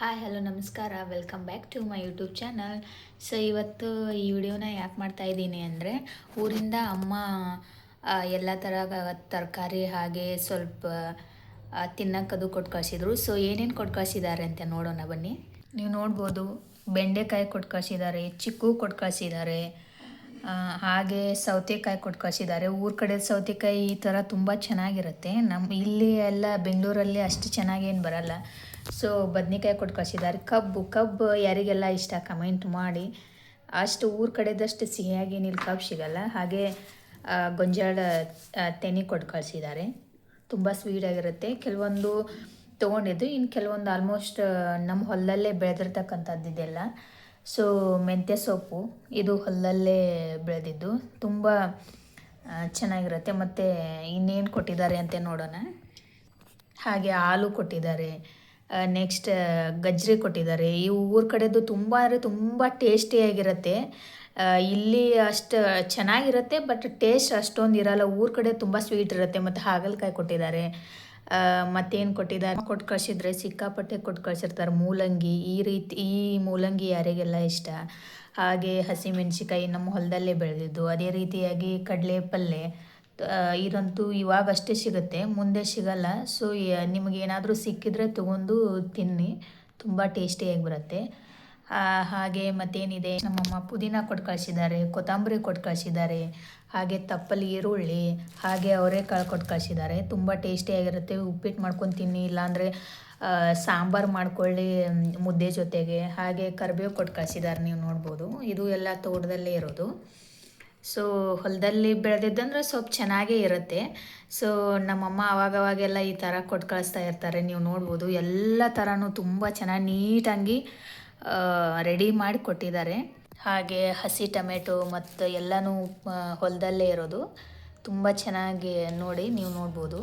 Hi hello ನಮಸ್ಕಾರ, welcome back to my YouTube channel. So ಇವತ್ತು ಈ ವಿಡಿಯೋನ ಯಾಕೆ ಮಾಡ್ತಾ ಇದ್ದೀನಿ ಅಂದರೆ, ಊರಿಂದ ಅಮ್ಮ ಎಲ್ಲ ಥರ ತರಕಾರಿ ಹಾಗೆ ಸ್ವಲ್ಪ ತಿನ್ನಕ್ಕದು ಕೊಟ್ಟು ಕಳಿಸಿದ್ರು. ಸೊ ಏನೇನು ಕೊಟ್ಟು ಕಳಿಸಿದ್ದಾರೆ ಅಂತ ನೋಡೋಣ ಬನ್ನಿ. ನೀವು ನೋಡ್ಬೋದು, ಬೆಂಡೆಕಾಯಿ ಕೊಟ್ಟು ಕಳಿಸಿದ್ದಾರೆ, ಚಿಕ್ಕು ಕೊಟ್ಟು ಕಳಿಸಿದ್ದಾರೆ, ಹಾಗೆ ಸೌತೆಕಾಯಿ ಕೊಟ್ಟು ಕಳಿಸಿದ್ದಾರೆ. ಊರ ಕಡೆ ಸೌತೆಕಾಯಿ ಈ ಥರ ತುಂಬ ಚೆನ್ನಾಗಿರುತ್ತೆ. ನಮ್ಮ ಇಲ್ಲಿ ಎಲ್ಲ ಬೆಂಗಳೂರಲ್ಲಿ ಅಷ್ಟು ಚೆನ್ನಾಗೇನು ಬರಲ್ಲ. ಸೊ ಬದ್ನೆಕಾಯಿ ಕೊಟ್ಟು ಕಳಿಸಿದ್ದಾರೆ. ಕಬ್ಬು ಯಾರಿಗೆಲ್ಲ ಇಷ್ಟ ಕಮೆಂಟ್ ಮಾಡಿ. ಅಷ್ಟು ಊರ ಕಡೆದಷ್ಟು ಸಿಹಿಯಾಗಿ ಇಲ್ಲಿ ಕಬ್ಬು ಸಿಗಲ್ಲ. ಹಾಗೆ ಗೊಂಜಾಳ ತೆನೆ ಕೊಟ್ಟು ಕಳಿಸಿದ್ದಾರೆ. ತುಂಬ ಸ್ವೀಟಾಗಿರುತ್ತೆ. ಕೆಲವೊಂದು ತೊಗೊಂಡಿದ್ದು, ಇನ್ನು ಕೆಲವೊಂದು ಆಲ್ಮೋಸ್ಟ್ ನಮ್ಮ ಹೊಲದಲ್ಲೇ ಬೆಳೆದಿರ್ತಕ್ಕಂಥದ್ದಿದೆಲ್ಲ. ಸೊ ಮೆಂತ್ಯ ಸೊಪ್ಪು ಇದು ಹೊಲದಲ್ಲೇ ಬೆಳೆದಿದ್ದು, ತುಂಬ ಚೆನ್ನಾಗಿರುತ್ತೆ. ಮತ್ತು ಇನ್ನೇನು ಕೊಟ್ಟಿದ್ದಾರೆ ಅಂತ ನೋಡೋಣ. ಹಾಗೆ ಹಾಲು ಕೊಟ್ಟಿದ್ದಾರೆ. ನೆಕ್ಸ್ಟ್ ಗಜ್ಜರಿ ಕೊಟ್ಟಿದ್ದಾರೆ. ಈ ಊರ ಕಡೆದು ತುಂಬ ಅಂದರೆ ತುಂಬ ಟೇಸ್ಟಿಯಾಗಿರುತ್ತೆ. ಇಲ್ಲಿ ಅಷ್ಟು ಚೆನ್ನಾಗಿರುತ್ತೆ, ಬಟ್ ಟೇಸ್ಟ್ ಅಷ್ಟೊಂದು ಇರಲ್ಲ. ಊರ ಕಡೆ ತುಂಬ ಸ್ವೀಟ್ ಇರುತ್ತೆ. ಮತ್ತು ಹಾಗಲಕಾಯಿ ಕೊಟ್ಟಿದ್ದಾರೆ. ಮತ್ತೇನು ಕೊಟ್ಟಿದ್ದಾರೆ ಕೊಟ್ಟು ಕಳಿಸಿದ್ರೆ ಸಿಕ್ಕಾಪಟ್ಟೆ ಕೊಟ್ಟು ಕಳಿಸಿರ್ತಾರೆ. ಮೂಲಂಗಿ ಈ ಮೂಲಂಗಿ ಯಾರಿಗೆಲ್ಲ ಇಷ್ಟ. ಹಾಗೆ ಹಸಿಮೆಣ್ಸಿಕಾಯಿ ನಮ್ಮ ಹೊಲದಲ್ಲೇ ಬೆಳೆದಿದ್ದು. ಅದೇ ರೀತಿಯಾಗಿ ಕಡಲೆ ಪಲ್ಯ ಇದಂತೂ ಇವಾಗಷ್ಟೇ ಸಿಗುತ್ತೆ, ಮುಂದೆ ಸಿಗಲ್ಲ. ಸೊ ನಿಮಗೇನಾದರೂ ಸಿಕ್ಕಿದ್ರೆ ತೊಗೊಂಡು ತಿನ್ನಿ, ತುಂಬ ಟೇಸ್ಟಿಯಾಗಿ ಬರುತ್ತೆ. ಹಾಗೆ ಮತ್ತೇನಿದೆ, ನಮ್ಮಮ್ಮ ಪುದೀನ ಕೊಟ್ಟು ಕಳಿಸಿದ್ದಾರೆ, ಕೊತ್ತಂಬರಿ ಕೊಟ್ಟು ಕಳಿಸಿದ್ದಾರೆ, ಹಾಗೆ ತಪ್ಪಲಿ ಈರುಳ್ಳಿ, ಹಾಗೆ ಅವರೆಕಾಳು ಕೊಟ್ಟು ಕಳಿಸಿದ್ದಾರೆ. ತುಂಬ ಟೇಸ್ಟಿಯಾಗಿರುತ್ತೆ. ಉಪ್ಪಿಟ್ಟು ಮಾಡ್ಕೊಂಡು ತಿನ್ನಿ, ಇಲ್ಲಾಂದರೆ ಸಾಂಬಾರು ಮಾಡ್ಕೊಳ್ಳಿ ಮುದ್ದೆ ಜೊತೆಗೆ. ಹಾಗೆ ಕರಿಬೇವು ಕೊಟ್ಟು ಕಳಿಸಿದ್ದಾರೆ. ನೀವು ನೋಡ್ಬೋದು, ಇದು ಎಲ್ಲ ತೋಟದಲ್ಲೇ ಇರೋದು. ಸೊ ಹೊಲದಲ್ಲಿ ಬೆಳೆದಿದ್ದಂದ್ರೆ ಸ್ವಲ್ಪ ಚೆನ್ನಾಗೇ ಇರುತ್ತೆ. ಸೊ ನಮ್ಮಮ್ಮ ಅವಾಗವಾಗೆಲ್ಲ ಈ ಥರ ಕೊಟ್ಟು ಕಳಿಸ್ತಾ ಇರ್ತಾರೆ. ನೀವು ನೋಡ್ಬೋದು, ಎಲ್ಲ ಥರನೂ ತುಂಬ ಚೆನ್ನಾಗಿ ನೀಟಾಗಿ ರೆಡಿ ಮಾಡಿ ಕೊಟ್ಟಿದ್ದಾರೆ. ಹಾಗೆ ಹಸಿ ಟೊಮೆಟೊ ಮತ್ತು ಎಲ್ಲನೂ ಹೊಲದಲ್ಲೇ ಇರೋದು. ತುಂಬ ಚೆನ್ನಾಗಿ ನೋಡಿ ನೀವು ನೋಡ್ಬೋದು,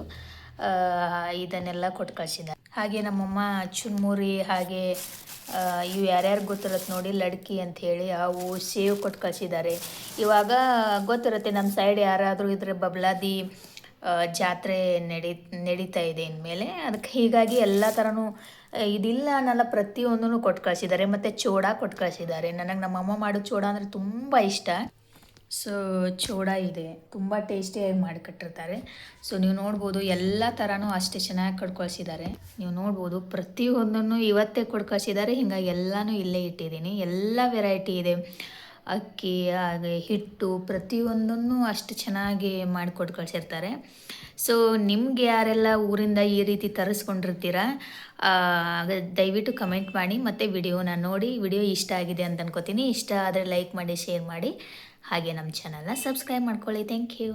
ಇದನ್ನೆಲ್ಲ ಕೊಟ್ಟು ಕಳಿಸಿದ್ದಾರೆ. ಹಾಗೆ ನಮ್ಮಮ್ಮ ಚುನ್ಮುರಿ, ಹಾಗೆ ಇವು ಯಾರ್ಯಾರು ಗೊತ್ತಿರುತ್ತೆ ನೋಡಿ, ಲಡ್ಕಿ ಅಂಥೇಳಿ ಅವು ಸೇವ್ ಕೊಟ್ಟು ಕಳಿಸಿದ್ದಾರೆ. ಇವಾಗ ಗೊತ್ತಿರುತ್ತೆ, ನಮ್ಮ ಸೈಡ್ ಯಾರಾದರೂ ಇದ್ರೆ ಬಬ್ಲಾದಿ ಜಾತ್ರೆ ನಡೀತಾ ಇದೆ ಇನ್ಮೇಲೆ. ಅದಕ್ಕೆ ಹೀಗಾಗಿ ಎಲ್ಲ ಥರನೂ ಇದಿಲ್ಲ ಅನ್ನಲ್ಲ, ಪ್ರತಿಯೊಂದೂ ಕೊಟ್ಟು ಕಳಿಸಿದ್ದಾರೆ. ಮತ್ತು ಚೋಡ ಕೊಟ್ಟು ಕಳಿಸಿದ್ದಾರೆ. ನನಗೆ ನಮ್ಮಮ್ಮ ಮಾಡೋ ಚೋಡ ಅಂದರೆ ತುಂಬ ಇಷ್ಟ. ಸೊ ಚೋಡ ಇದೆ, ತುಂಬ ಟೇಸ್ಟಿಯಾಗಿ ಮಾಡಿಕೊಟ್ಟಿರ್ತಾರೆ. ಸೊ ನೀವು ನೋಡ್ಬೋದು, ಎಲ್ಲ ಥರನೂ ಅಷ್ಟೇ ಚೆನ್ನಾಗಿ ಕೊಟ್ಟು ಕಳಿಸಿದ್ದಾರೆ. ನೀವು ನೋಡ್ಬೋದು, ಪ್ರತಿಯೊಂದನ್ನು ಇವತ್ತೇ ಕೊಟ್ಟು ಕಳಿಸಿದ್ದಾರೆ. ಹೀಗಾಗಿ ಎಲ್ಲನೂ ಇಲ್ಲೇ ಇಟ್ಟಿದ್ದೀನಿ. ಎಲ್ಲ ವೆರೈಟಿ ಇದೆ, ಅಕ್ಕಿ ಹಾಗೆ ಹಿಟ್ಟು ಪ್ರತಿಯೊಂದನ್ನು ಅಷ್ಟು ಚೆನ್ನಾಗಿ ಮಾಡಿಕೊಟ್ಟು ಕಳಿಸಿರ್ತಾರೆ. ಸೊ ನಿಮ್ಗೆ ಯಾರೆಲ್ಲ ಊರಿಂದ ಈ ರೀತಿ ತರಿಸ್ಕೊಂಡಿರ್ತೀರ, ದಯವಿಟ್ಟು ಕಮೆಂಟ್ ಮಾಡಿ. ಮತ್ತು ವಿಡಿಯೋನ ನೋಡಿ, ವಿಡಿಯೋ ಇಷ್ಟ ಆಗಿದೆ ಅಂತ ಅನ್ಕೋತೀನಿ. ಇಷ್ಟ ಆದರೆ ಲೈಕ್ ಮಾಡಿ, ಶೇರ್ ಮಾಡಿ, ಹಾಗೆ ನಮ್ಮ ಚಾನಲ್ನ ಸಬ್ಸ್ಕ್ರೈಬ್ ಮಾಡ್ಕೊಳ್ಳಿ. Thank you.